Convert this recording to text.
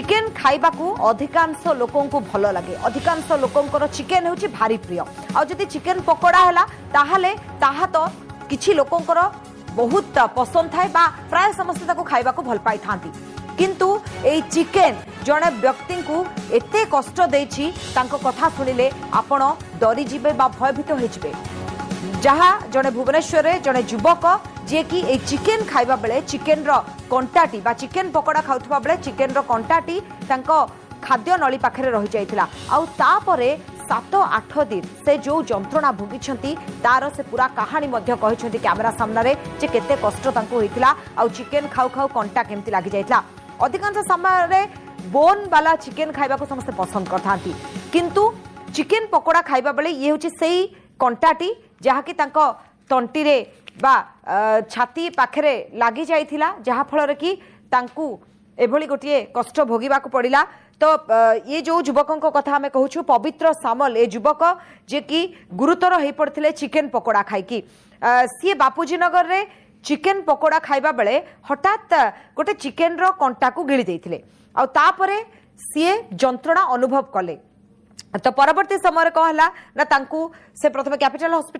chicken खाइबा को अधिकांश लोकों को भल लगे अधिकांश लोकों चिकेन होची भारी प्रिय आ जदि चिकेन पकोड़ा हैला ताहाले ताहा तो किछि लोकों बहुत पसंद थाए बा प्राय समस्त ताको खाइबा को भल पाई थांती किंतु ए चिकेन जड़े व्यक्ति को एते कष्ट देछि तांको कथा सुनिले आपण डरी जिबे बा भयभीत होइजिबे जहाँ जड़े भुवनेश्वर रे जड़े युवक जे कि ए चिकेन खाइबा बेले चिकेन रो कंटाटी बा चिकेन पकोड़ा खाउथबा बेले चिकेन रो कंटाटी तांको खाद्य नली पाखरे रहि जाइथिला आउ तापरे 7-8 दिन से जो जंत्रणा भोगी तार से पूरा कहानी कही कैमेरा सामने जे केते कष्ट तांको होइतिला आउ चिकेन खाऊ खाऊ कंटा केमती लागि जाइतिला अधिकांश समय रे बोन वाला चिकेन खाइबा को समस्त पसंद करथांती किंतु चिकेन पकोड़ा खाइबा बेले ये होची सेही कंटाटी जहा कि तांको तंटी रे बा छाती पाखरे लागि जाइतिला जहा फल रे कि तांकू एभली गोटे कष्ट भोगिबा को पड़िला तो ये जो युवकों कथा आम कहूँ पवित्र सामल ए युवक जे कि गुरुतर हो पड़ते चिकेन पकोड़ा खाई सी बापूजी नगर रे चिकेन पकोड़ा खाइबा बेले हठात गोटे चिकेन रो कंटा को गिली देइथिले आ तापरे सी जंत्रणा अनुभव कले तो परवर्ती समय कौन है ना से प्रथम कैपिटल हॉस्पिटल